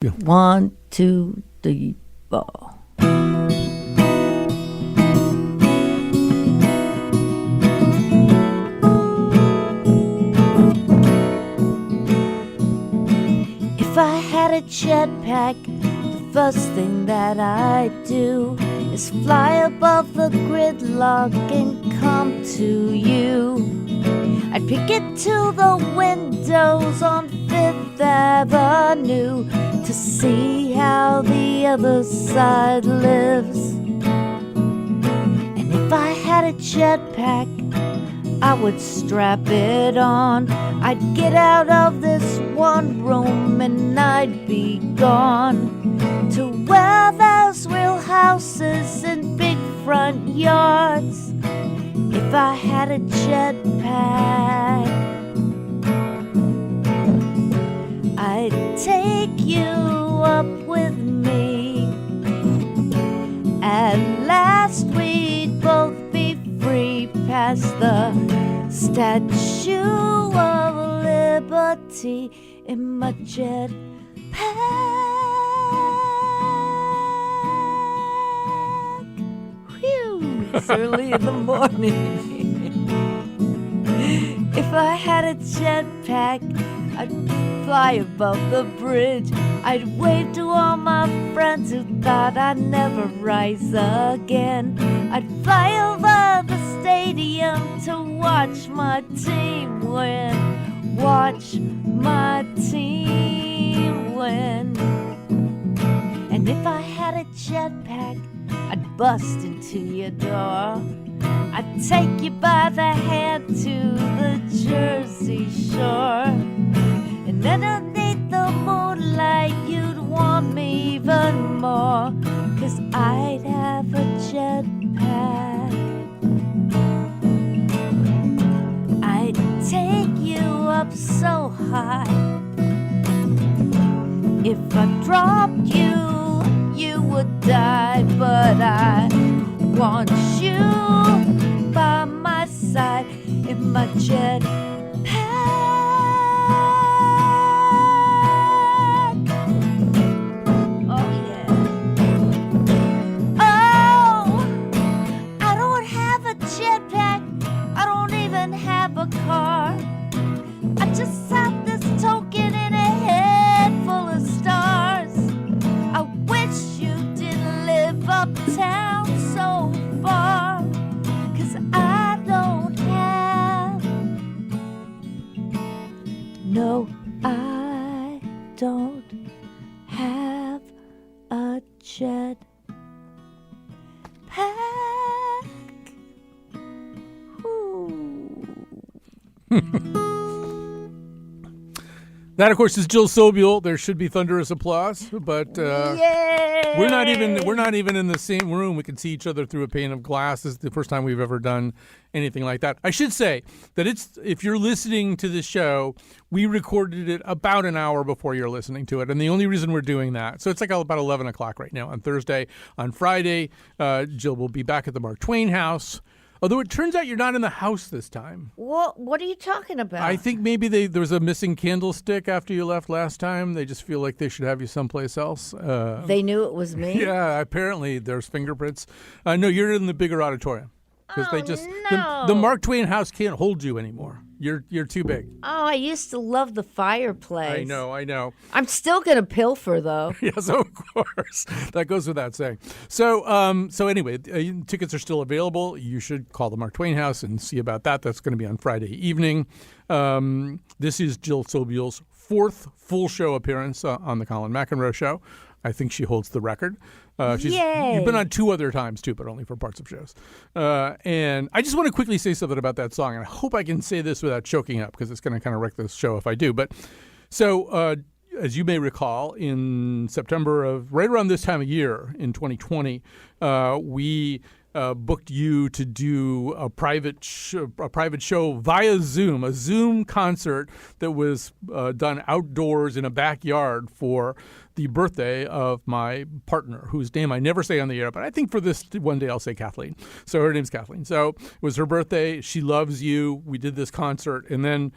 Yeah. 1, 2, 3, 4. If I had a jetpack, the first thing that I'd do is fly above the gridlock and come to you. I'd pick it to the windows on Fifth Avenue to see how the other side lives. And if I had a jetpack, I would strap it on. I'd get out of this one room and I'd be gone to where there's real houses and big front yards. If I had a jetpack, I'd take you up with me. At last we'd both be free past the Statue of Liberty in my jetpack. Whew, it's early in the morning. If I had a jetpack, I'd fly above the bridge. I'd wave to all my friends who thought I'd never rise again. I'd fly over the stadium to watch my team win. Watch my team win. And if I had a jetpack, I'd bust into your door. I'd take you by the hand to the Jersey Shore. And underneath the moonlight, you'd want me even more, 'cause I'd have a jetpack. I'd take you up so high. If I dropped you, you would die. But I want you by my side in my jetpack. Oh yeah. Oh, I don't have a jetpack. I don't even have a car. I just have this token in a head full of stars. I wish you didn't live uptown so far, 'cause I don't have. No, I don't have a jetpack. Ooh. That, of course, is Jill Sobule. There should be thunderous applause, but we're not even in the same room. We can see each other through a pane of glass. This is the first time we've ever done anything like that. I should say that if you're listening to this show, we recorded it about an hour before you're listening to it, and the only reason we're doing that, so it's like about 11 o'clock right now on Thursday. On Friday, Jill will be back at the Mark Twain house. Although it turns out you're not in the house this time. What are you talking about? I think maybe there was a missing candlestick after you left last time. They just feel like they should have you someplace else. They knew it was me? Yeah, apparently there's fingerprints. No, you're in the bigger auditorium. Because no. the Mark Twain house can't hold you anymore. You're too big. Oh, I used to love the fireplace. I know. I'm still going to pilfer, though. Yes, of course. That goes without saying. So anyway, tickets are still available. You should call the Mark Twain house and see about that. That's going to be on Friday evening. This is Jill Sobule's fourth full show appearance on the Colin McEnroe show. I think she holds the record. Yay. You've been on 2 other times, too, but only for parts of shows. And I just want to quickly say something about that song. And I hope I can say this without choking up, because it's going to kind of wreck this show if I do. But so as you may recall, in September of right around this time of year in 2020, we booked you to do a private show via Zoom, a Zoom concert that was done outdoors in a backyard for the birthday of my partner, whose name I never say on the air, but I think for this one day I'll say Kathleen. So her name's Kathleen. So it was her birthday. She loves you. We did this concert, and then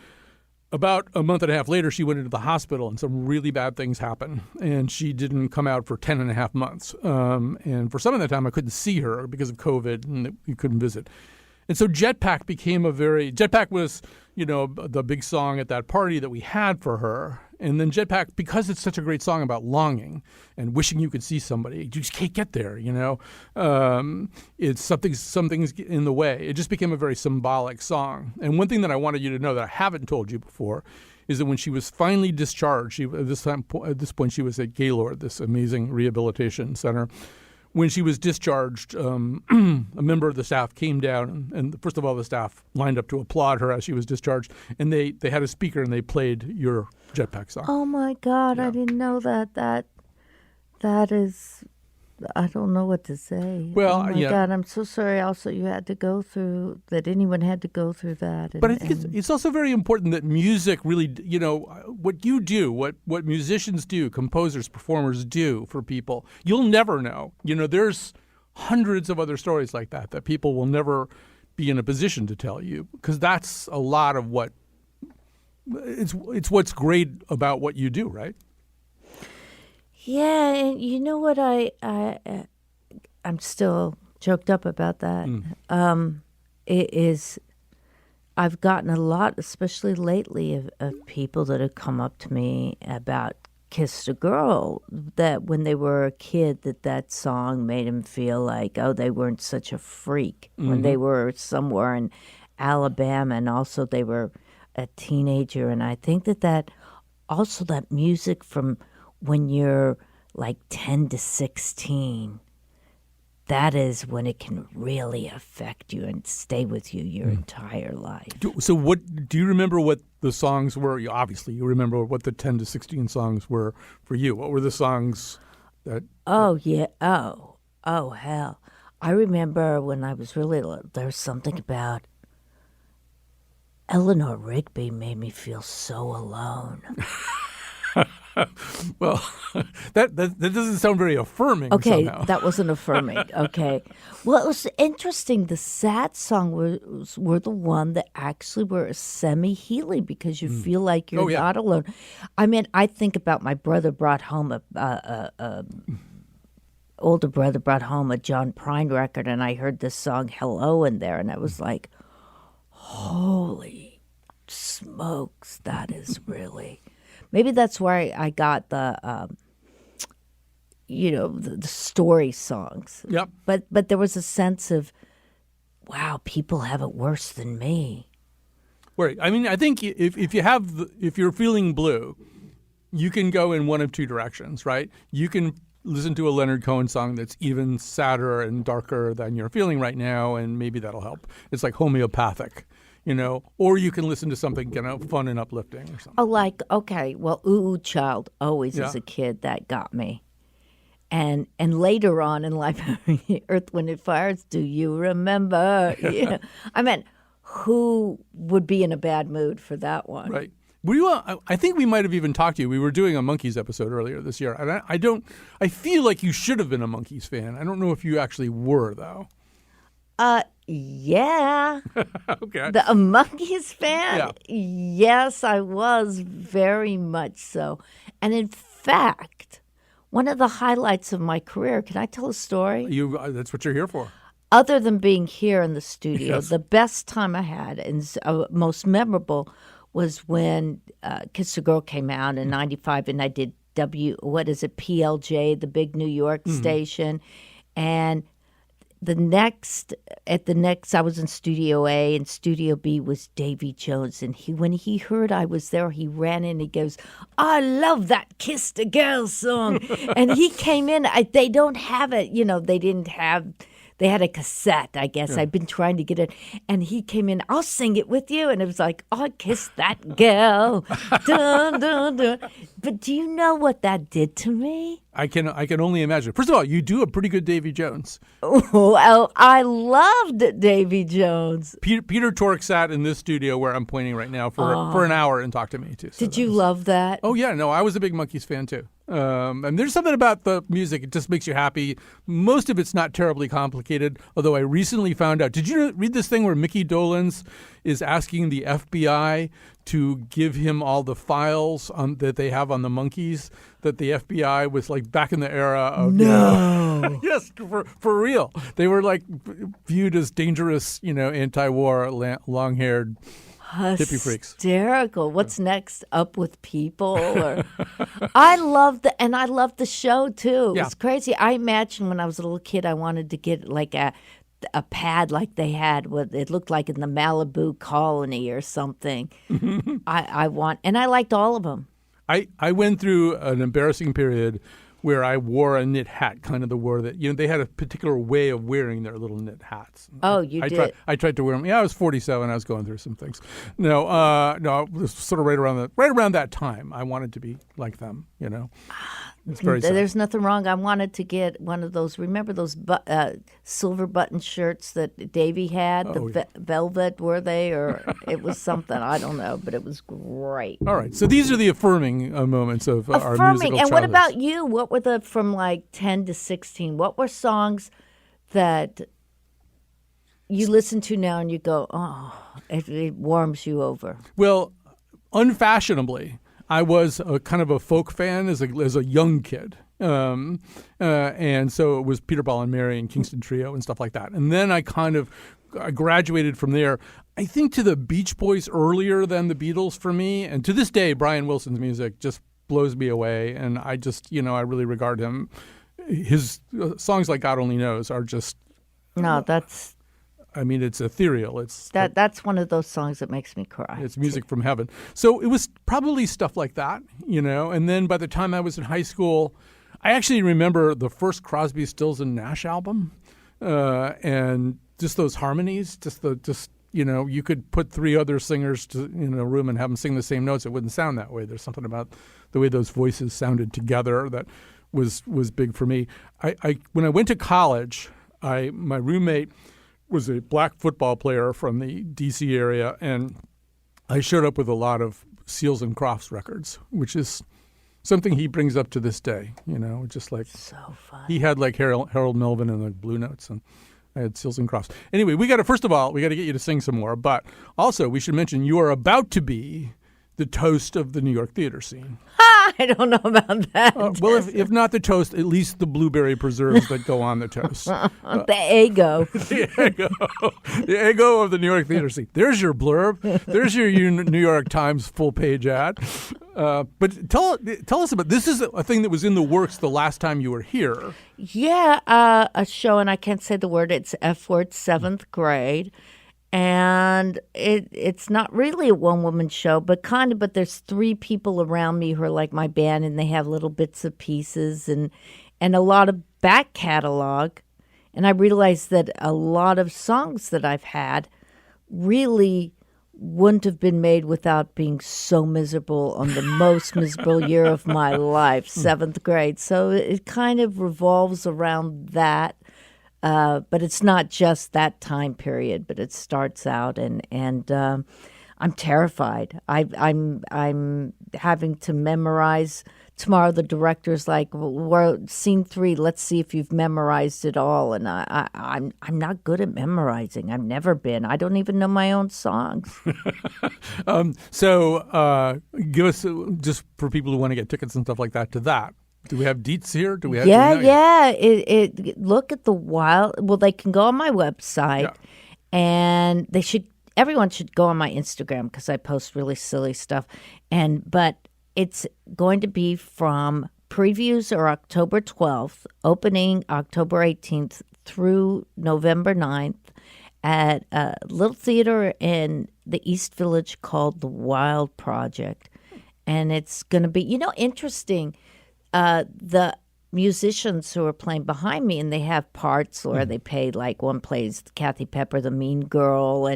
about a month and a half later, she went into the hospital and some really bad things happened. And she didn't come out for 10 and a half months. And for some of that time, I couldn't see her because of COVID and we couldn't visit. And so Jetpack Jetpack was, the big song at that party that we had for her. And then Jetpack, because it's such a great song about longing and wishing you could see somebody, you just can't get there, It's something's in the way. It just became a very symbolic song. And one thing that I wanted you to know that I haven't told you before is that when she was finally discharged, at this point she was at Gaylord, this amazing rehabilitation center. When she was discharged, a member of the staff came down, and first of all, the staff lined up to applaud her as she was discharged, and they had a speaker and they played your Jetpack song. Oh my God, Yeah. I didn't know that. That is, I don't know what to say. Well, oh my yeah. God, I'm so sorry. Also, you had to go through that. Anyone had to go through that. But I think it's also very important that music really, what you do, what musicians do, composers, performers do for people, you'll never know. There's hundreds of other stories like that people will never be in a position to tell you, because that's a lot of it's what's great about what you do, right? Yeah, and you know what? I'm still choked up about that. I've gotten a lot, especially lately, of people that have come up to me about Kissed a Girl, that when they were a kid, that song made them feel like, oh, they weren't such a freak when they were somewhere in Alabama, and also they were a teenager. And I think that also that music from when you're like 10 to 16, that is when it can really affect you and stay with you your entire life. So do you remember what the songs were? Obviously, you remember what the 10 to 16 songs were for you. What were the songs that... Oh, yeah. Oh, hell. I remember when I was really little, there was something about Eleanor Rigby made me feel so alone. Well, that doesn't sound very affirming. Okay, somehow. that wasn't affirming. Okay. Well, it was interesting. The sad song were the one that actually were semi-healing because you feel like you're not alone. I mean, I think about my brother brought home older brother brought home a John Prine record, and I heard this song "Hello" in there, and I was like, holy smokes, that is really... Maybe that's where I got the story songs. Yep. But there was a sense of, wow, people have it worse than me. Right. I mean, I think if you're feeling blue, you can go in one of two directions, right? You can listen to a Leonard Cohen song that's even sadder and darker than you're feeling right now, and maybe that'll help. It's like homeopathic. Or you can listen to something, fun and uplifting or something. Oh, okay, well, Ooh Ooh Child, always as a kid, that got me. And later on in life, Earth, Wind and Fire, do you remember? Yeah. I mean, who would be in a bad mood for that one? Right. Were you? I think we might have even talked to you. We were doing a Monkees episode earlier this year. And I feel like you should have been a Monkees fan. I don't know if you actually were, though. Yeah. Okay. A Monkees fan? Yeah. Yes, I was, very much so. And in fact, one of the highlights of my career, can I tell a story? That's what you're here for. Other than being here in the studio, Yes. the best time I had and most memorable was when Kiss the Girl came out in '95, and I did PLJ, the big New York station, and I was in Studio A, and Studio B was Davy Jones. And when he heard I was there, he ran in. He goes, "I love that Kiss the Girl song." And he came in. They don't have it. They had a cassette, I guess. Yeah. I've been trying to get it. And he came in, "I'll sing it with you." And it was like, "I kissed that girl." Dun, dun, dun. But do you know what that did to me? I can only imagine. First of all, you do a pretty good Davy Jones. Well, I loved Davy Jones. Peter Tork sat in this studio where I'm pointing right now for an hour and talked to me, too. So Did you love that? Oh, yeah. No, I was a big Monkees fan, too. And there's something about the music, it just makes you happy. Most of it's not terribly complicated, although I recently found out. Did you read this thing where Mickey Dolenz is asking the FBI to give him all the files that they have on the Monkees? That the FBI was like back in the era of... No. Yes, for real. They were like viewed as dangerous, anti-war, long-haired hippie freaks. Hysterical. What's next? Up with People? Or... I love the show too. Yeah. It's crazy. I imagine when I was a little kid, I wanted to get like a pad like they had. It looked like in the Malibu colony or something. I liked all of them. I went through an embarrassing period where I wore a knit hat, kind of the war that, they had a particular way of wearing their little knit hats. Oh, you did? I tried to wear them. Yeah, I was 47. I was going through some things. No, it was sort of right around that time. I wanted to be like them, It's very sad. There's nothing wrong. I wanted to get one of those. Remember those silver button shirts that Davy had? Velvet, were they? Or it was something. I don't know, but it was great. All right. So these are the affirming moments of our musical And what childhoods. about you? What were from like 10 to 16? What were songs that you listen to now and you go, oh, it warms you over? Well, unfashionably, I was a kind of a folk fan as a young kid. And so it was Peter, Paul and Mary and Kingston Trio and stuff like that. And then I graduated from there, I think, to the Beach Boys earlier than the Beatles for me. And to this day, Brian Wilson's music just blows me away. And I just, I really regard him. His songs like God Only Knows are just... No, that's... it's ethereal. That's one of those songs that makes me cry. It's music from heaven. So it was probably stuff like that, And then by the time I was in high school, I actually remember the first Crosby, Stills and Nash album, and just those harmonies. You could put three other singers in a room and have them sing the same notes. It wouldn't sound that way. There's something about the way those voices sounded together that was big for me. When I went to college, my roommate was a black football player from the D.C. area, and I showed up with a lot of Seals and Crofts records, which is something he brings up to this day, just like so fun. He had like Harold Melvin and the Blue Notes, and I had Seals and Crofts. Anyway, first of all, we got to get you to sing some more, but also we should mention you are about to be the toast of the New York theater scene. I don't know about that. Well, if not the toast, at least the blueberry preserves that go on the toast. The ego. The ego of the New York theater scene. There's your blurb. There's your New York Times full-page ad. But tell us about this. Is a thing that was in the works the last time you were here. Yeah, a show, and I can't say the word. It's F word, 7th grade. And it's not really a one-woman show, but kind of. But there's three people around me who are like my band, and they have little bits of pieces and a lot of back catalog. And I realized that a lot of songs that I've had really wouldn't have been made without being so miserable on the most miserable year of my life, 7th grade. So it kind of revolves around that. But it's not just that time period, but it starts out, and I'm terrified. I'm having to memorize. Tomorrow the director's like, we're scene 3. Let's see if you've memorized it all. And I'm not good at memorizing. I've never been. I don't even know my own songs. So give us, just for people who want to get tickets and stuff like that, to that. Do we have deets here? Do we have? Yeah. Look at the wild. Well, they can go on my website, and everyone should go on my Instagram because I post really silly stuff. But it's going to be from previews are October 12th, opening October 18th through November 9th at a little theater in the East Village called The Wild Project, and it's going to be interesting. The musicians who are playing behind me, and they have parts where they play, like one plays Kathy Pepper, the mean girl,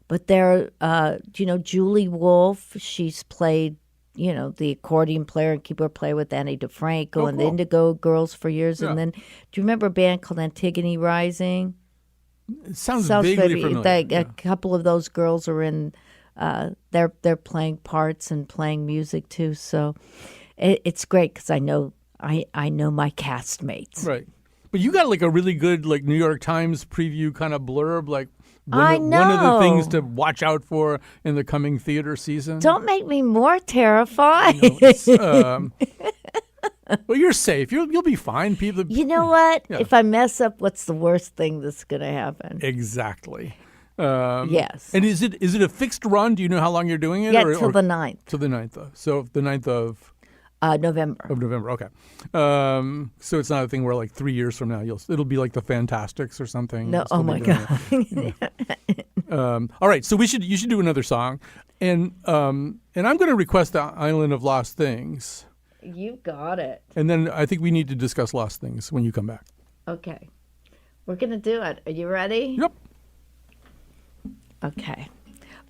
but they're Julie Wolfe, she's played the accordion player and keyboard player with Annie DeFranco and the Indigo Girls for years. And then, do you remember a band called Antigone Rising? It sounds vaguely familiar. A couple of those girls are in. They're playing parts and playing music too. So it's great because I know my castmates. Right. But you got like a really good like New York Times preview kind of blurb, like I know. one of the things to watch out for in the coming theater season. Don't make me more terrified. Well, you're safe. You'll be fine. People. You know what? Yeah. If I mess up, what's the worst thing that's going to happen? Exactly. Yes. And is it a fixed run? Do you know how long you're doing it? Yeah, till the 9th. Till the 9th. So the 9th of November. Of November. Okay. So it's not a thing where like 3 years from now it'll be like the Fantastics or something. No. Oh my God. All right. So you should do another song, and I'm going to request the Island of Lost Things. You got it. And then I think we need to discuss Lost Things when you come back. Okay. We're going to do it. Are you ready? Yep. Okay.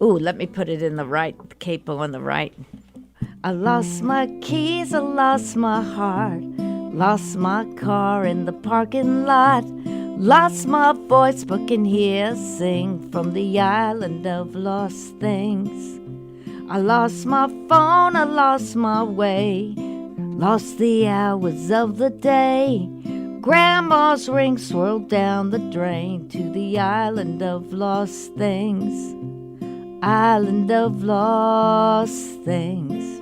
Ooh, let me put it in the capo on the right. I lost my keys, I lost my heart, lost my car in the parking lot, lost my voice but can hear sing from the island of lost things. I lost my phone, I lost my way, lost the hours of the day. Grandma's ring swirled down the drain to the island of lost things. Island of lost things.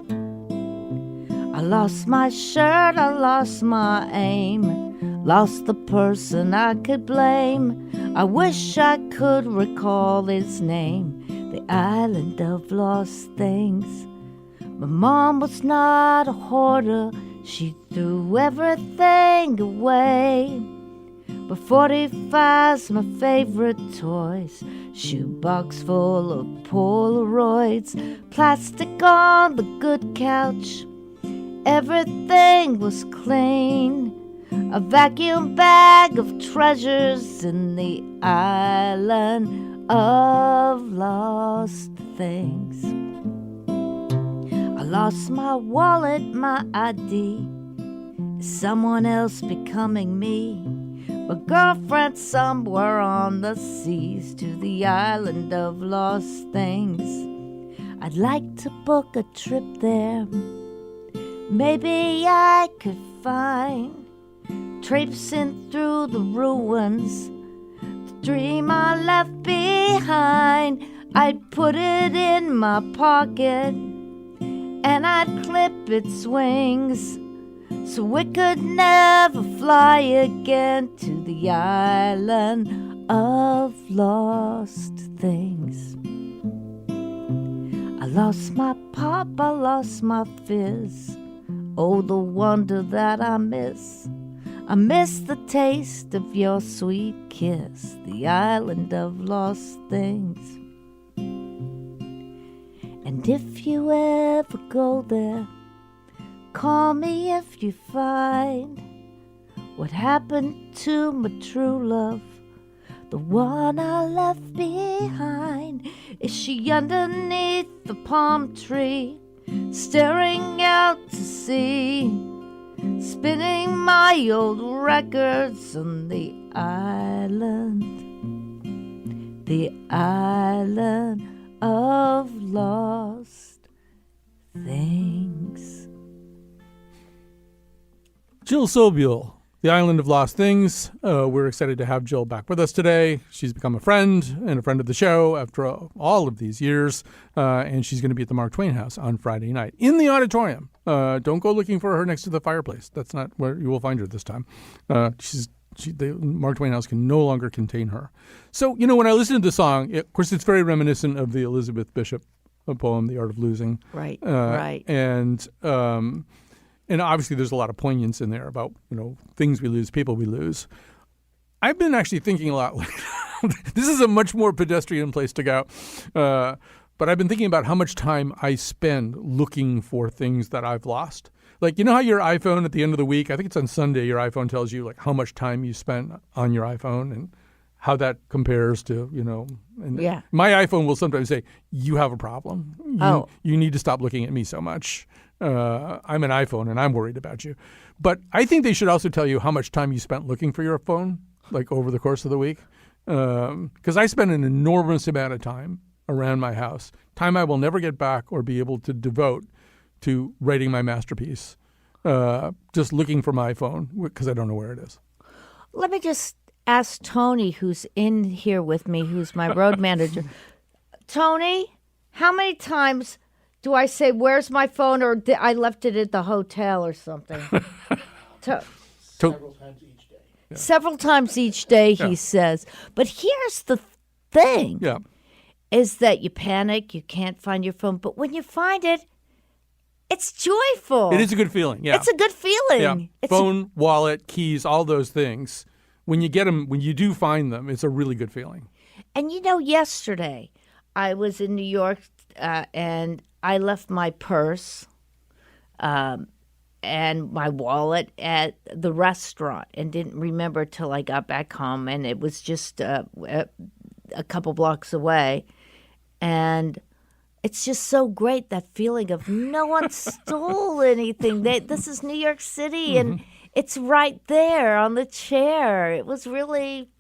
I lost my shirt, I lost my aim, lost the person I could blame. I wish I could recall his name, the island of lost things. My mom was not a hoarder, she threw everything away. But 45's my favorite toys, shoebox full of Polaroids, plastic on the good couch, everything was clean. A vacuum bag of treasures in the island of lost things. I lost my wallet, my ID, is someone else becoming me? My girlfriend somewhere on the seas to the island of lost things. I'd like to book a trip there. Maybe I could find, traipsing through the ruins, the dream I left behind. I'd put it in my pocket and I'd clip its wings so it could never fly again to the island of lost things. I lost my pop, I lost my fizz. Oh, the wonder that I miss. I miss the taste of your sweet kiss, the island of lost things. And if you ever go there, call me if you find what happened to my true love, the one I left behind. Is she underneath the palm tree, staring out to sea, spinning my old records on the island of lost things. Jill Sobule, The Island of Lost Things. We're excited to have Jill back with us today. She's become a friend and a friend of the show after all of these years, and she's going to be at the Mark Twain House on Friday night in the auditorium. Don't go looking for her next to the fireplace. That's not where you will find her this time. The Mark Twain House can no longer contain her. So, when I listen to the song, of course, it's very reminiscent of the Elizabeth Bishop poem, The Art of Losing. Right, right. And obviously there's a lot of poignance in there about, things we lose, people we lose. I've been actually thinking a lot, like, this is a much more pedestrian place to go. But I've been thinking about how much time I spend looking for things that I've lost. Like, how your iPhone at the end of the week, I think it's on Sunday, your iPhone tells you like how much time you spent on your iPhone and how that compares to, and yeah. My iPhone will sometimes say, you have a problem. You need to stop looking at me so much. I'm an iPhone and I'm worried about you. But I think they should also tell you how much time you spent looking for your phone, like over the course of the week. Because I spend an enormous amount of time around my house, time I will never get back or be able to devote to writing my masterpiece, just looking for my phone because I don't know where it is. Let me just ask Tony, who's in here with me, who's my road manager. Tony, how many times do I say, "Where's my phone?" or I left it at the hotel or something? Several times each day. Yeah. Several times each day, he says. But here's the thing, is that you panic, you can't find your phone. But when you find it, it's joyful. It is a good feeling, yeah. It's a good feeling. Yeah. Phone, wallet, keys, all those things. When you get them, when you do find them, it's a really good feeling. And yesterday I was in New York and I left my purse and my wallet at the restaurant and didn't remember till I got back home. And it was just a couple blocks away. And it's just so great, that feeling of no one stole anything. This is New York City, and it's right there on the chair. It was really,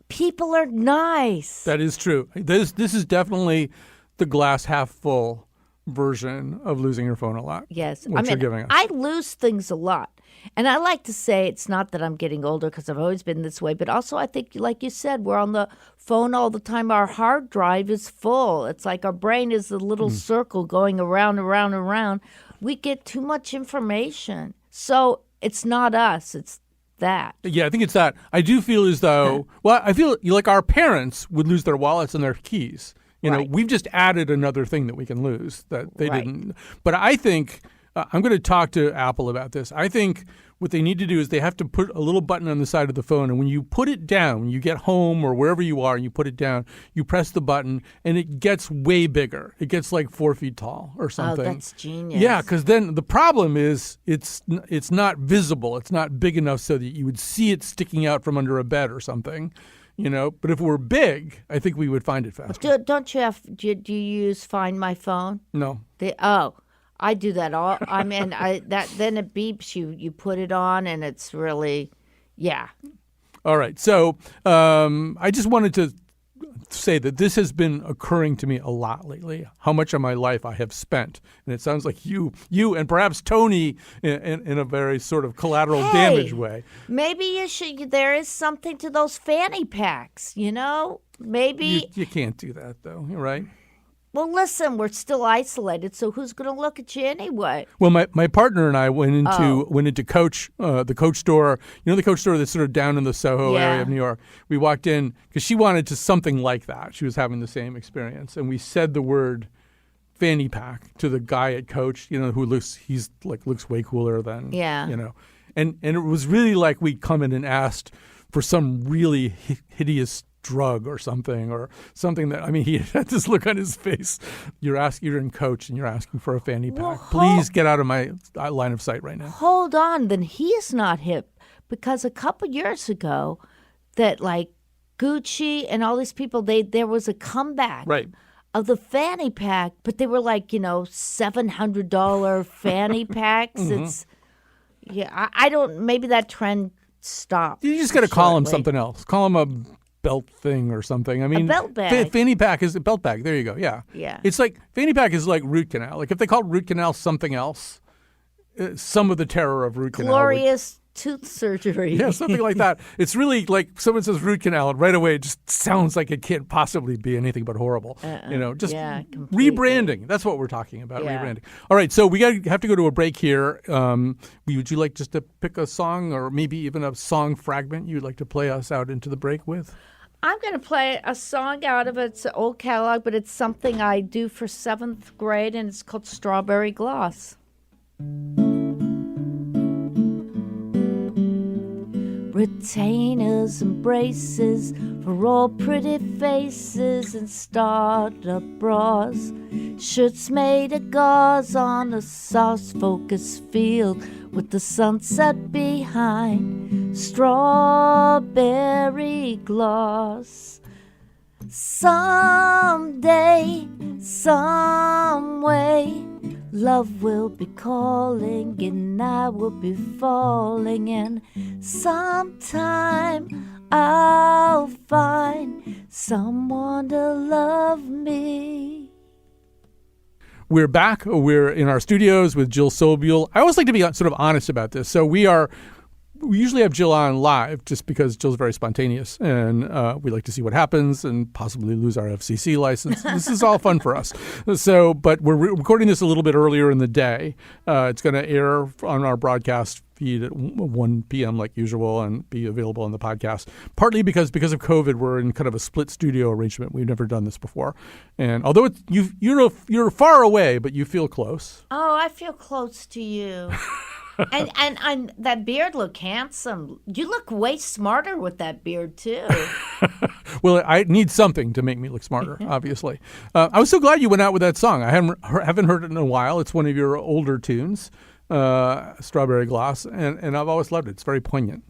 people are nice. That is true. This is definitely the glass half full version of losing your phone a lot. Yes. What you're giving us. I lose things a lot. And I like to say it's not that I'm getting older because I've always been this way, but also I think, like you said, we're on the phone all the time. Our hard drive is full. It's like our brain is a little circle going around, around, around. We get too much information. So it's not us. It's that. Yeah, I think it's that. I do feel as though, I feel like our parents would lose their wallets and their keys. You know, we've just added another thing that we can lose that they didn't. But I think I'm going to talk to Apple about this. I think what they need to do is they have to put a little button on the side of the phone, and when you put it down, when you get home or wherever you are and you put it down, you press the button, and it gets way bigger. It gets like 4 feet tall or something. Oh, that's genius. Yeah, because then the problem is it's not visible. It's not big enough so that you would see it sticking out from under a bed or something. You know, but if we're big, I think we would find it faster. Don't you have? Do you use Find My Phone? No. I do that all. I mean, then it beeps you. You put it on, and it's really, All right. So I just wanted to say that this has been occurring to me a lot lately. How much of my life I have spent, and it sounds like you, and perhaps Tony, in a very sort of collateral damage way. Maybe you should. There is something to those fanny packs. Maybe You can't do that though, right? Well, listen, we're still isolated, so who's going to look at you anyway? Well, my partner and I went into Coach, the Coach store. You know, the Coach store that's sort of down in the Soho area of New York. We walked in because she wanted to something like that. She was having the same experience, and we said the word fanny pack to the guy at Coach. You know, who looks way cooler than and it was really like we'd come in and asked for some really hideous drug or something that, I mean, he had this look on his face. You're in Coach and you're asking for a fanny pack. Well, Please get out of my line of sight right now. Hold on, then he is not hip, because a couple years ago that like Gucci and all these people, there was a comeback of the fanny pack, but they were like, $700 fanny packs. It's I don't, maybe that trend stopped. You just got to call him something else. Call him a belt thing or something. I mean, a belt bag. Fanny pack is a belt bag. There you go. Yeah. Yeah. It's like fanny pack is like root canal. Like if they called root canal something else, some of the terror of root canal. Glorious tooth surgery. Yeah, something like that. It's really like someone says root canal, and right away it just sounds like it can't possibly be anything but horrible. Just rebranding. That's what we're talking about. Yeah. Rebranding. All right, so we have to go to a break here. Would you like just to pick a song or maybe even a song fragment you'd like to play us out into the break with? I'm going to play a song out of its old catalog, but it's something I do for 7th grade, and it's called Strawberry Gloss. Retainers and braces for all pretty faces and startup bras. Shirts made of gauze on a soft-focus field with the sunset behind. Strawberry gloss. Someday, some way, love will be calling and I will be falling, and sometime I'll find someone to love me. we're back. We're in our studios with Jill Sobule. I always like to be sort of honest about this. So we usually have Jill on live just because Jill's very spontaneous, and we like to see what happens and possibly lose our FCC license. This is all fun for us. So, but we're recording this a little bit earlier in the day. It's going to air on our broadcast feed at 1 p.m. like usual and be available on the podcast, partly because of COVID, we're in kind of a split studio arrangement. We've never done this before. And although you're far away, but you feel close. Oh, I feel close to you. and that beard look handsome. You look way smarter with that beard too. Well, I need something to make me look smarter, obviously. I was so glad you went out with that song. I haven't heard it in a while. It's one of your older tunes, Strawberry Gloss, and I've always loved it. It's very poignant.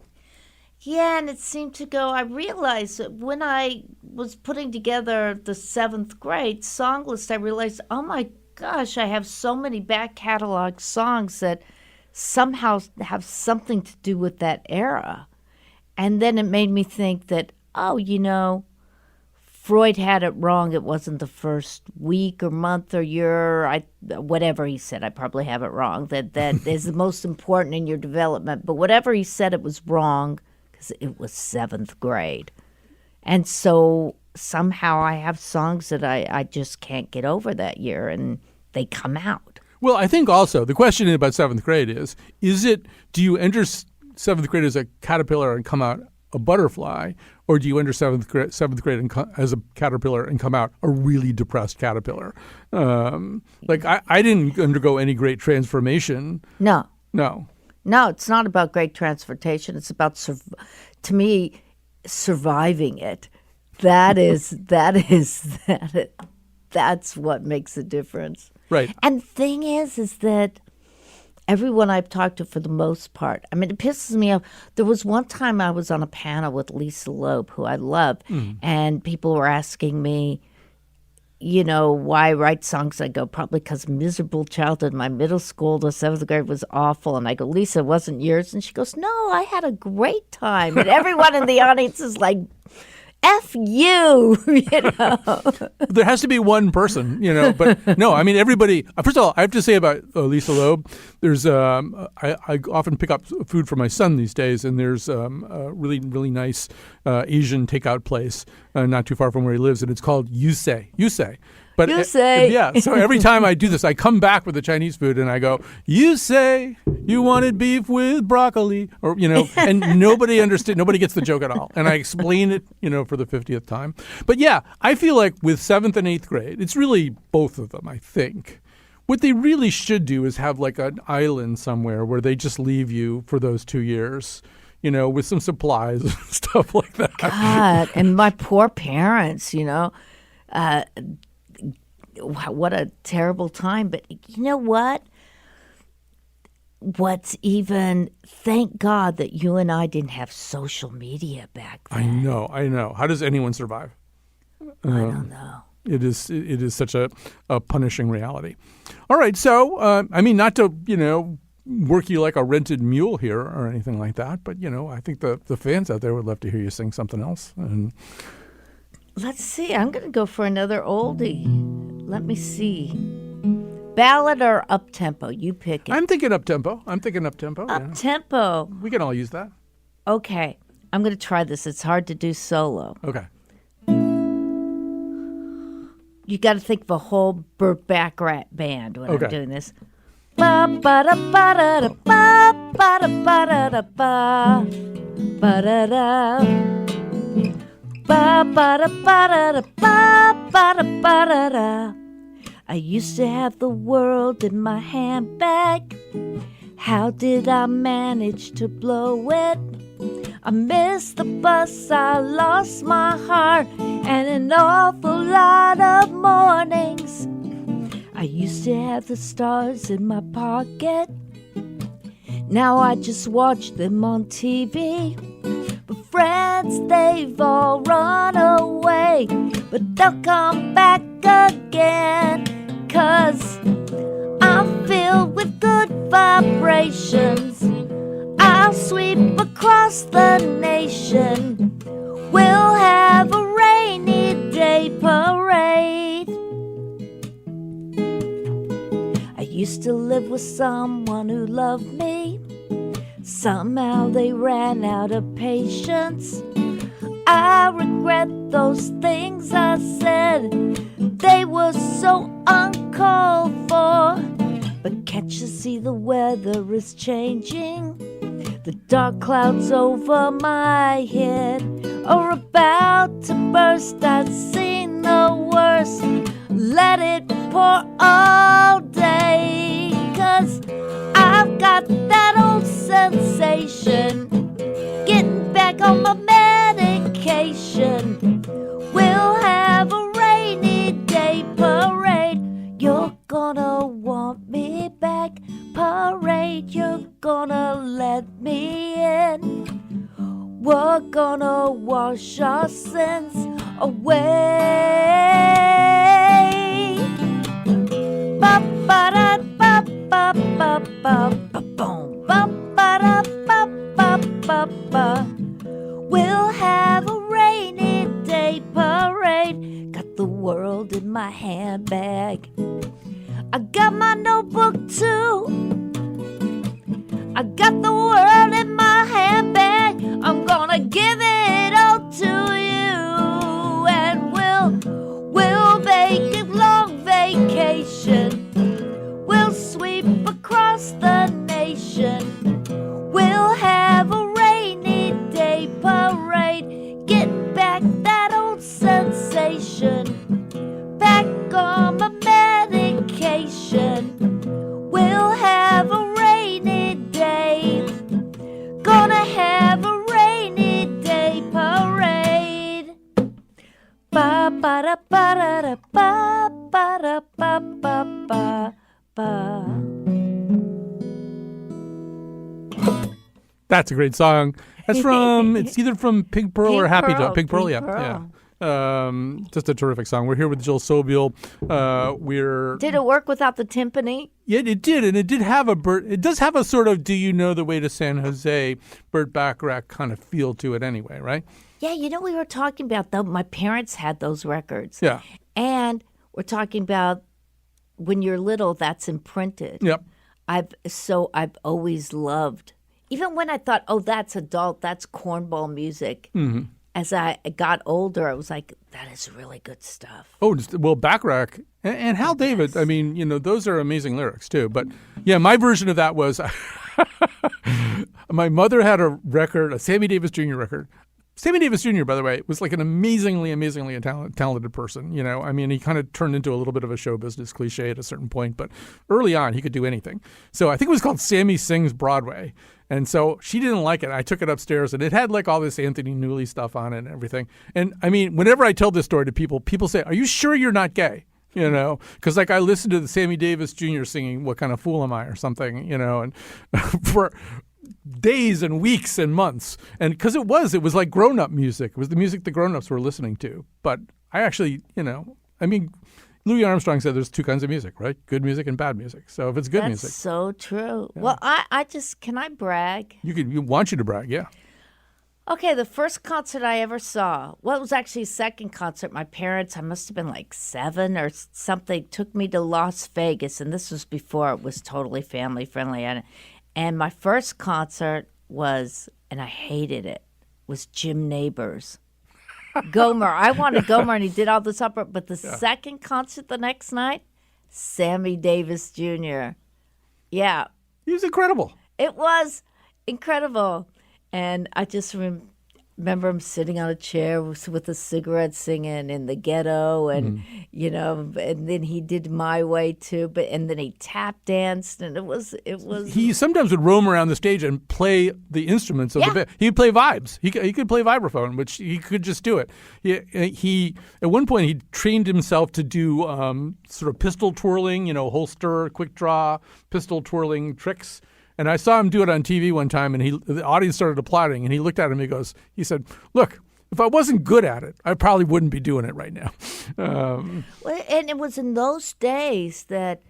Yeah, and it seemed to go. I realized that when I was putting together the 7th grade song list, I realized, oh my gosh, I have so many back catalog songs that somehow have something to do with that era. And then it made me think that, Freud had it wrong. It wasn't the first week or month or year, whatever he said. I probably have it wrong, that is the most important in your development. But whatever he said, it was wrong because it was 7th grade. And so somehow I have songs that I just can't get over that year, and they come out. Well, I think also the question about 7th grade do you enter 7th grade as a caterpillar and come out a butterfly, or do you enter 7th grade as a caterpillar and come out a really depressed caterpillar? I didn't undergo any great transformation. No, it's not about great transformation. It's about, to me, surviving it. That's what makes a difference. Right. And the thing is that everyone I've talked to, for the most part, I mean, it pisses me off. There was one time I was on a panel with Lisa Loeb, who I love, and people were asking me, why I write songs. I go, probably because miserable childhood. My middle school to 7th grade was awful. And I go, Lisa, it wasn't yours? And she goes, no, I had a great time. And everyone in the audience is like, F you, There has to be one person, but no, I mean, everybody. First of all, I have to say about Lisa Loeb, there's, I often pick up food for my son these days, and there's a really, really nice Asian takeout place not too far from where he lives, and it's called Yusei. But you say. Yeah, so every time I do this, I come back with the Chinese food and I go, you say you wanted beef with broccoli, or, and nobody understood, nobody gets the joke at all. And I explain it, for the 50th time. But yeah, I feel like with 7th and 8th grade, it's really both of them, I think. What they really should do is have like an island somewhere where they just leave you for those 2 years, with some supplies and stuff like that. God, and my poor parents, what a terrible time. But you know what? Thank God that you and I didn't have social media back then. I know. How does anyone survive? I don't know. It is such a punishing reality. All right. So, not to, work you like a rented mule here or anything like that. But, I think the fans out there would love to hear you sing something else. And let's see. I'm going to go for another oldie. Let me see. Ballad or up-tempo? You pick it. I'm thinking up-tempo. Up-tempo. Yeah. We can all use that. Okay. I'm going to try this. It's hard to do solo. Okay. You got to think of a whole Burt Bacharach band when I'm doing this. Ba-ba-da-ba-da-da-ba, ba-da-da. Ba-ba-da-ba-da-da-ba-ba-da-ba-da-da. I used to have the world in my handbag. How did I manage to blow it? I missed the bus, I lost my heart, and an awful lot of mornings. I used to have the stars in my pocket. Now I just watch them on TV. But friends, they've all run away, but they'll come back again. 'Cause I'm filled with good vibrations. I'll sweep across the nation. We'll have a rainy day parade. used to live with someone who loved me. Somehow they ran out of patience. I regret those things I said. They were so uncalled for. But can't you see the weather is changing? The dark clouds over my head are about to burst. I've seen the worst. Let it pour all day. 'Cause I've got that old sensation. Getting back on my medication. We'll have a rainy day parade. You're gonna want me back. Parade, you're gonna let me in. We're gonna wash our sins away. Ba-ba-da-ba-ba-ba-ba-boom. Ba-ba-da-ba-ba-ba-ba. We'll have a rainy day parade. Got the world in my handbag. I got my notebook too. I got the world in my handbag. I'm gonna give it all to you. And we'll make a long vacation. We'll sweep across the nation. We'll have a rainy day parade. Get back that old sensation. Back on my medication. We'll have a rainy day. Gonna have a rainy day parade. Ba ba da ba da da ba ba da ba ba ba ba. That's a great song. That's from, it's either from Pink Pearl or Happy Dog. Pink Pearl, yeah. Pearl. Yeah. Just a terrific song. We're here with Jill Sobule. Did it work without the timpani? Yeah, it did, and it did have it does have a sort of "Do You Know the Way to San Jose" Burt Bacharach kind of feel to it, anyway, right? Yeah, we were talking about though. My parents had those records. Yeah, and we're talking about when you're little, that's imprinted. yep. I've always loved, even when I thought, oh, that's adult, that's cornball music. Mm-hmm. As I got older, I was like, that is really good stuff. Oh, well, Bacharach and Hal David, I mean, those are amazing lyrics, too. But, yeah, my version of that was my mother had a record, a Sammy Davis Jr. record. Sammy Davis Jr., by the way, was like an amazingly talented person. I mean, he kind of turned into a little bit of a show business cliche at a certain point. But early on, he could do anything. So I think it was called Sammy Sings Broadway. And so she didn't like it. I took it upstairs, and it had like all this Anthony Newley stuff on it and everything. And I mean, whenever I tell this story to people say, "Are you sure you're not gay?" Because like I listened to the Sammy Davis Jr. singing "What Kind of Fool Am I" or something, and for days and weeks and months. And because it was like grown-up music. It was the music the grown-ups were listening to. But I actually, I mean, Louis Armstrong said there's two kinds of music, right? Good music and bad music. So if it's good music. That's so true. Yeah. Well, can I brag? You want you to brag, yeah. Okay, the first concert I ever saw, well, it was actually a second concert. My parents, I must have been like 7 or something, took me to Las Vegas. And this was before it was totally family friendly. And my first concert was, and I hated it, was Jim Neighbors. Gomer. I wanted Gomer, and he did all this opera. But the second concert the next night, Sammy Davis Jr. Yeah. He was incredible. It was incredible. And I just remember him sitting on a chair with a cigarette singing in the ghetto. And, and then he did My Way too. And then he tap danced. And it was. He sometimes would roam around the stage and play the instruments of the band. He would play vibes. He could play vibraphone, which he could just do it. He at one point, he trained himself to do sort of pistol twirling, holster, quick draw, pistol twirling tricks. And I saw him do it on TV one time, and the audience started applauding, and he looked at him and he said, "Look, if I wasn't good at it, I probably wouldn't be doing it right now." And it was in those days that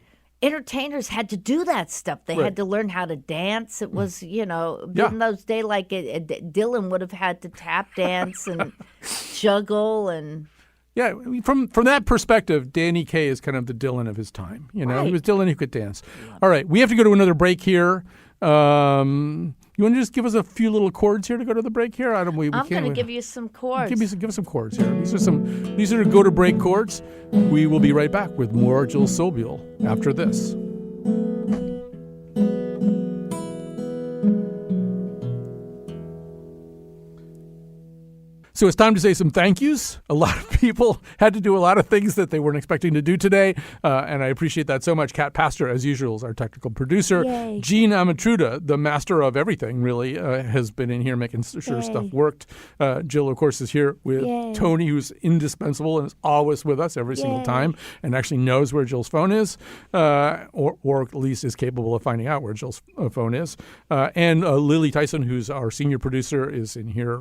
entertainers had to do that stuff. They had to learn how to dance. It was, in those days, like Dylan would have had to tap dance and juggle and... Yeah, from that perspective, Danny Kaye is kind of the Dylan of his time. You know, Right. He was Dylan who could dance. Yeah. All right, we have to go to another break here. You want to just give us a few little chords here to go to the break here? I'm going to give you some chords. Give us some chords here. These are go to break chords. We will be right back with more Jill Sobule after this. So it's time to say some thank yous. A lot of people had to do a lot of things that they weren't expecting to do today, and I appreciate that so much. Kat Pastor, as usual, is our technical producer. Yay. Eugene Amatruda, the master of everything, really, has been in here making sure stuff worked. Jill, of course, is here with Tony, who's indispensable and is always with us every single time and actually knows where Jill's phone is, or at least is capable of finding out where Jill's phone is. And Lily Tyson, who's our senior producer, is in here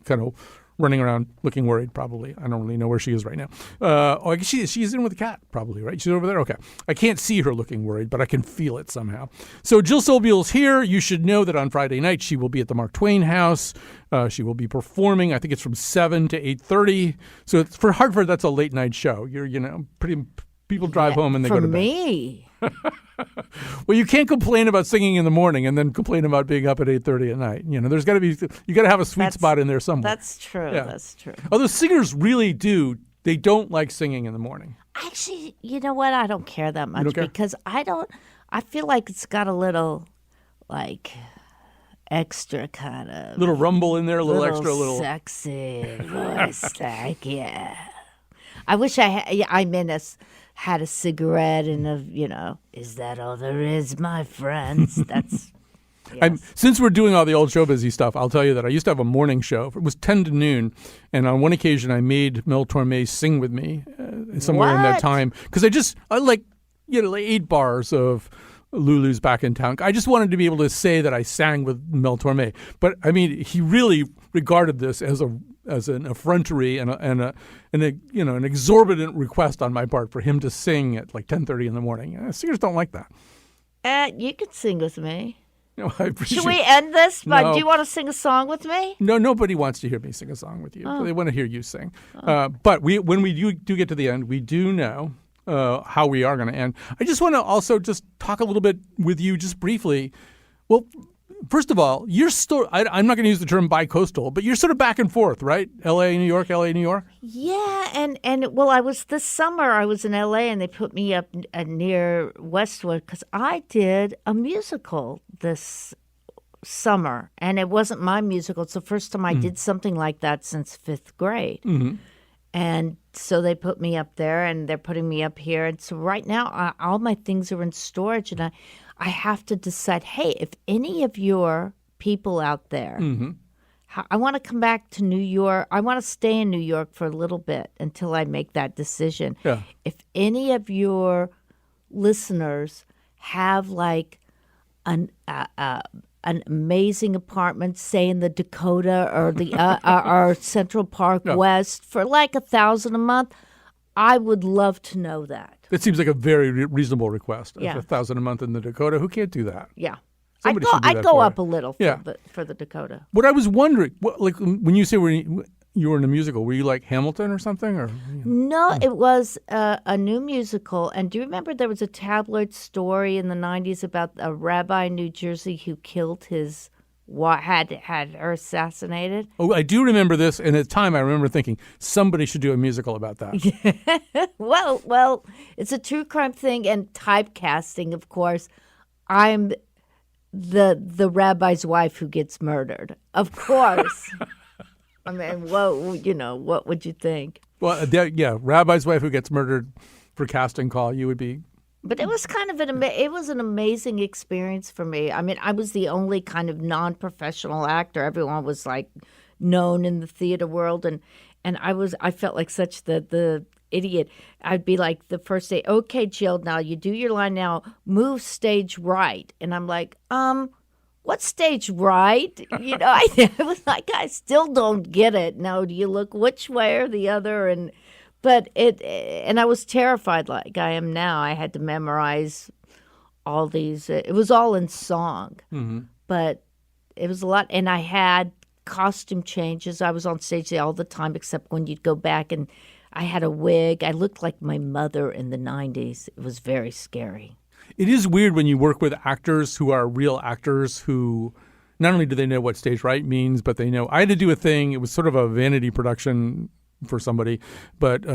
kind of running around looking worried, probably. I don't really know where she is right now. I guess she's in with the cat, probably, right? She's over there? Okay. I can't see her looking worried, but I can feel it somehow. So Jill Sobule's here. You should know that on Friday night, she will be at the Mark Twain House. She will be performing. I think it's from 7 to 8:30. So for Hartford, that's a late night show. People drive home and they go to bed. For me. Well, you can't complain about singing in the morning and then complain about being up at 8:30 at night. There's got to be, you got to have a sweet spot in there somewhere. That's true. Yeah. That's true. Although singers really they don't like singing in the morning. Actually, you know what? I don't care that much because I feel like it's got a little like extra kind of. Little rumble in there, a little extra, sexy voice. Like, yeah. I wish had a cigarette and is that all there is, my friends? That's yes. Since we're doing all the old show busy stuff, I'll tell you that I used to have a morning show. It was 10 to noon, and on one occasion I made Mel Torme sing with me somewhere in that time because I like 8 bars of Lulu's Back in Town. I just wanted to be able to say that I sang with Mel Torme, but I mean he really regarded this as an effrontery and an exorbitant request on my part for him to sing at like 10:30 in the morning. Singers don't like that. You can sing with me. No, I appreciate. Should we end this? No. Do you want to sing a song with me? No, nobody wants to hear me sing a song with you. Oh. They want to hear you sing. But when we do get to the end, we do know how we are going to end. I just want to also just talk a little bit with you just briefly. Well, first of all, you're still, I'm not going to use the term bi-coastal, but you're sort of back and forth, right? L.A., New York, L.A., New York? Yeah, this summer I was in L.A. and they put me up near Westwood because I did a musical this summer, and it wasn't my musical. It's the first time I did something like that since 5th grade. Mm-hmm. And so they put me up there, and they're putting me up here. And so right now, all my things are in storage, and I have to decide, hey, if any of your people out there, I want to come back to New York. I want to stay in New York for a little bit until I make that decision. Yeah. If any of your listeners have like an amazing apartment, say in the Dakota or the or Central Park West for like $1,000 a month, I would love to know that. That seems like a very reasonable request. Yeah. $1,000 a month in the Dakota. Who can't do that? Yeah. I'd go up a little for the Dakota. What I was wondering, like when you say you were in a musical, were you like Hamilton or something? Or No, it was a new musical. And do you remember there was a tabloid story in the 90s about a rabbi in New Jersey who killed had her assassinated? Oh, I do remember this. And at the time, I remember thinking somebody should do a musical about that. Well, it's a true crime thing and typecasting, of course. I'm the rabbi's wife who gets murdered, of course. I mean, what would you think? Well, rabbi's wife who gets murdered for casting call, you would be. But it was kind of an amazing experience for me. I mean, I was the only kind of non-professional actor. Everyone was like known in the theater world, and I felt like such the idiot. I'd be like the first day, okay, Jill, now you do your line now, move stage right. And I'm like, what stage right? I was like, I still don't get it. Now, do you look which way or the other? And I was terrified like I am now. I had to memorize all these. It was all in song, but it was a lot. And I had costume changes. I was on stage all the time, except when you'd go back and I had a wig. I looked like my mother in the 90s. It was very scary. It is weird when you work with actors who are real actors who not only do they know what stage right means, but they know. I had to do a thing. It was sort of a vanity production for somebody, but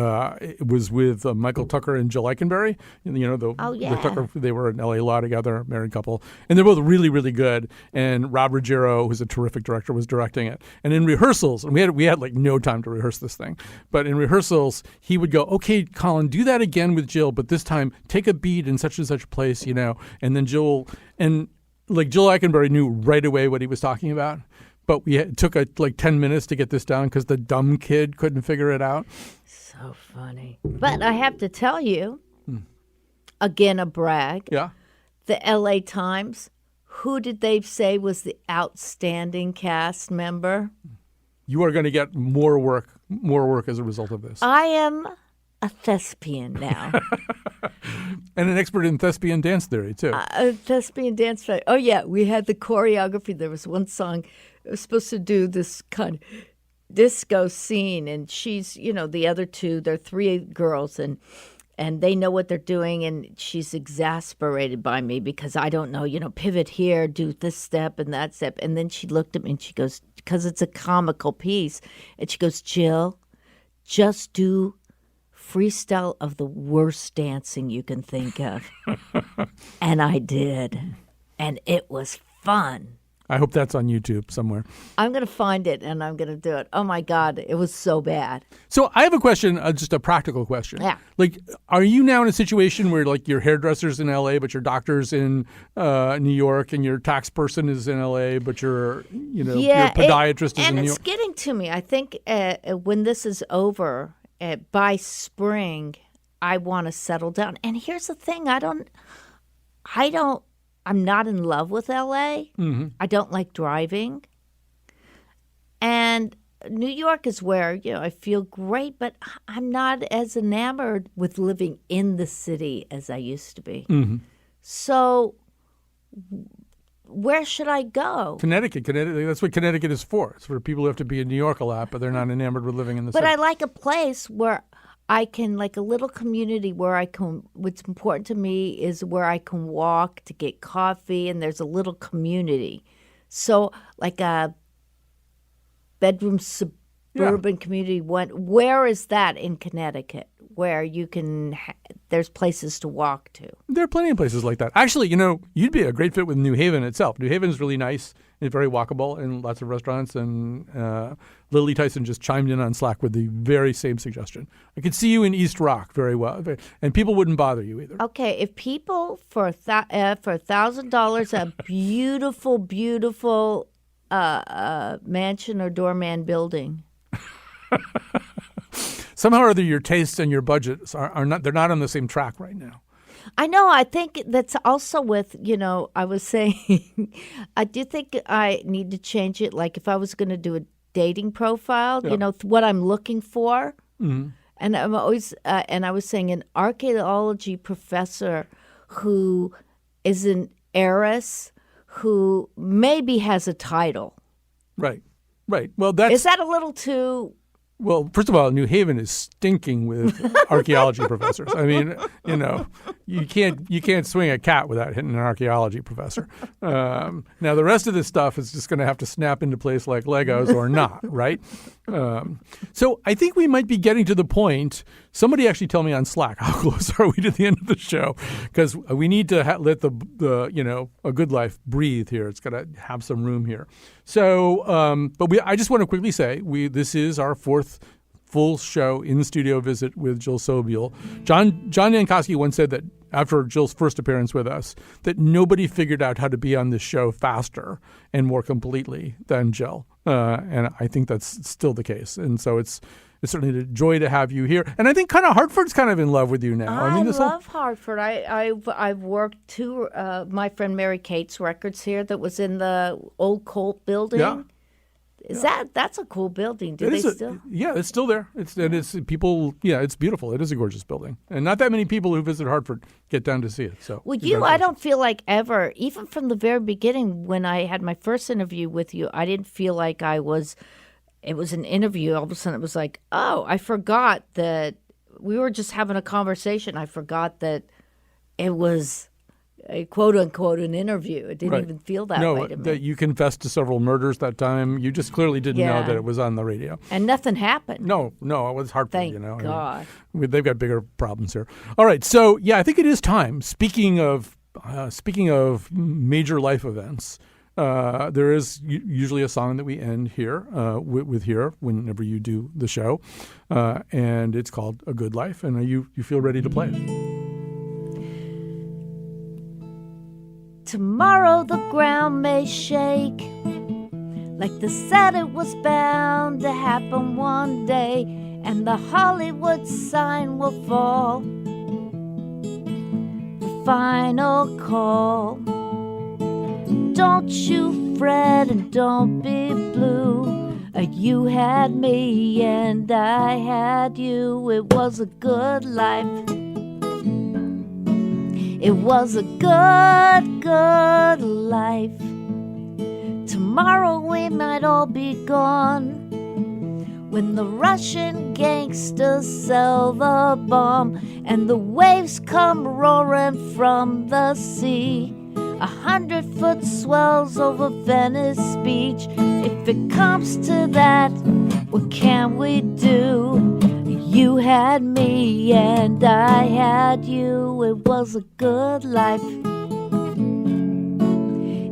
it was with Michael Tucker and Jill Eikenberry. The Tucker, they were in L.A. Law together, married couple, and they're both really, really good. And Rob Ruggiero, who's a terrific director, was directing it. And in rehearsals, and we had like no time to rehearse this thing, but in rehearsals, he would go, "Okay, Colin, do that again with Jill, but this time take a beat in such and such a place, And then Jill Eikenberry knew right away what he was talking about. But it took 10 minutes to get this down because the dumb kid couldn't figure it out. So funny. But I have to tell you, again, a brag. Yeah. The LA Times, who did they say was the outstanding cast member? You are going to get more work as a result of this. I am a thespian now. And an expert in thespian dance theory, too. A thespian dance theory. Oh, yeah. We had the choreography. There was one song. It was supposed to do this kind of disco scene. And she's, the other two, they're three girls. And they know what they're doing. And she's exasperated by me because I don't know, pivot here, do this step and that step. And then she looked at me and she goes, because it's a comical piece. And she goes, "Jill, just do freestyle of the worst dancing you can think of." And I did. And it was fun. I hope that's on YouTube somewhere. I'm going to find it and I'm going to do it. Oh, my God. It was so bad. So I have a question, just a practical question. Yeah. Are you now in a situation where, your hairdresser's in L.A., but your doctor's in New York, and your tax person is in L.A., but your podiatrist is in New York? And it's getting to me. I think when this is over, by spring, I want to settle down. And here's the thing. I'm not in love with L.A. Mm-hmm. I don't like driving. And New York is where, I feel great, but I'm not as enamored with living in the city as I used to be. Mm-hmm. So where should I go? Connecticut. That's what Connecticut is for. It's for people who have to be in New York a lot, but they're not enamored with living in the city. But I like a place where I can, a little community where I can, what's important to me is where I can walk to get coffee, and there's a little community. So a bedroom suburban community, where is that in Connecticut where you can, there's places to walk to? There are plenty of places like that. Actually, you'd be a great fit with New Haven itself. New Haven is really nice and very walkable and lots of restaurants. And Lily Tyson just chimed in on Slack with the very same suggestion. I could see you in East Rock very well, and people wouldn't bother you either. Okay, if people for $1,000, a beautiful, beautiful mansion or doorman building. Somehow or other, your tastes and your budgets are not, they're not on the same track right now. I know. I think that's also with, I was saying, I do think I need to change it. Like if I was going to do a dating profile, what I'm looking for. Mm-hmm. And I'm always, and I was saying an archaeology professor who is an heiress who maybe has a title. Right. Well, is that a little too? Well, first of all, New Haven is stinking with archaeology professors. I mean, you can't swing a cat without hitting an archaeology professor. Now, the rest of this stuff is just going to have to snap into place like Legos or not, right? So I think we might be getting to the point. Somebody actually tell me on Slack, how close are we to the end of the show? Because we need to let the a good life breathe here. It's got to have some room here. So, I just want to quickly say this is our fourth full show in studio visit with Jill Sobule. John Jankowski once said that after Jill's first appearance with us, that nobody figured out how to be on this show faster and more completely than Jill. And I think that's still the case. And so it's certainly a joy to have you here. And I think kind of Hartford's kind of in love with you now. I love Hartford. I've worked my friend Mary Kate's records here that was in the old Colt building. Yeah. That's a cool building. Do It they is still? Yeah, it's still there. It's people. Yeah, it's beautiful. It is a gorgeous building, and not that many people who visit Hartford get down to see it. So, Well, I don't feel like ever, even from the very beginning when I had my first interview with you, I didn't feel like it was an interview. All of a sudden it was like, oh, I forgot that we were just having a conversation. I forgot that it was a quote unquote an interview. It didn't even feel that way to me. That you confessed to several murders that time. You just clearly didn't know that it was on the radio. And nothing happened. No, it was Hartford. Thank God. I mean, they've got bigger problems here. All right, so I think it is time. Speaking of major life events, there is usually a song that we end here with here whenever you do the show, and it's called "A Good Life." And you feel ready to play it? Tomorrow the ground may shake, like they said it was bound to happen one day, and the Hollywood sign will fall. The final call. Don't you fret and don't be blue. You had me and I had you. It was a good life. It was a good, good life. Tomorrow we might all be gone, when the Russian gangsters sell the bomb and the waves come roaring from the sea. 100-foot swells over Venice Beach. If it comes to that, what can we do? You had me and I had you. It was a good life.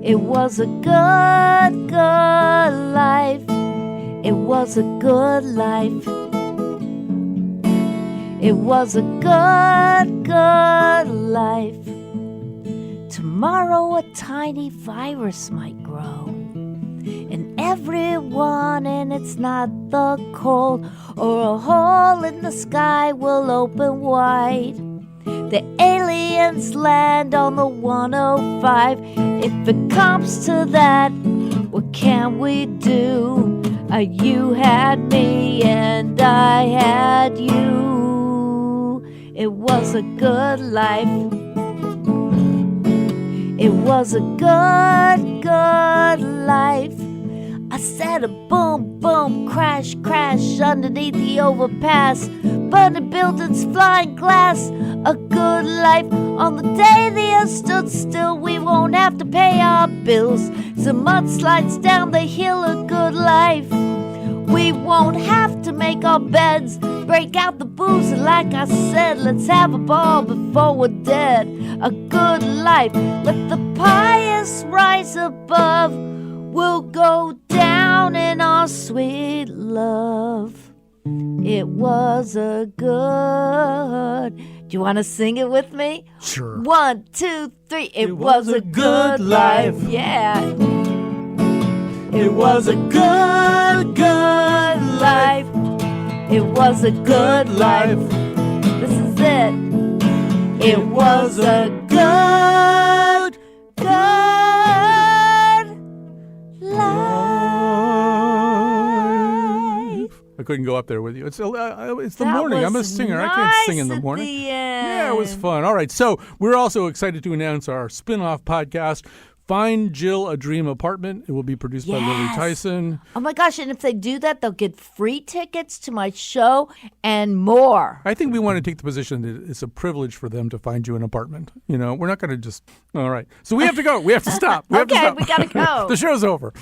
It was a good, good life. It was a good life. It was a good, good life. Tomorrow a tiny virus might grow in everyone, and it's not the cold, or a hole in the sky will open wide. The aliens land on the 105. If it comes to that, what can we do? You had me and I had you. It was a good life. It was a good, good life. I said a boom, boom, crash, crash underneath the overpass. Burning buildings, flying glass. A good life. On the day the earth stood still, we won't have to pay our bills. Some mudslides down the hill, a good life. We won't have to make our beds, break out the booze, and like I said, let's have a ball before we're dead. A good life. Let the pious rise above. We'll go down in our sweet love. It was a good. Do you want to sing it with me? Sure. 1, 2, 3. It was a good life. Yeah. It was a good, good life. It was a good life. This is it. It was a good, good life. I couldn't go up there with you. It's the That morning. I'm a was singer. I nice can't sing in the at morning. the end. Yeah, it was fun. All right, so we're also excited to announce our spin-off podcast, Find Jill a Dream Apartment. It will be produced by Lily Yes. Tyson. Oh my gosh, and if they do that, they'll get free tickets to my show and more. I think we want to take the position that it's a privilege for them to find you an apartment. We're not going to just. All right. So we have to go. We have to stop. We have to Okay, stop. we gotta go. The show's over.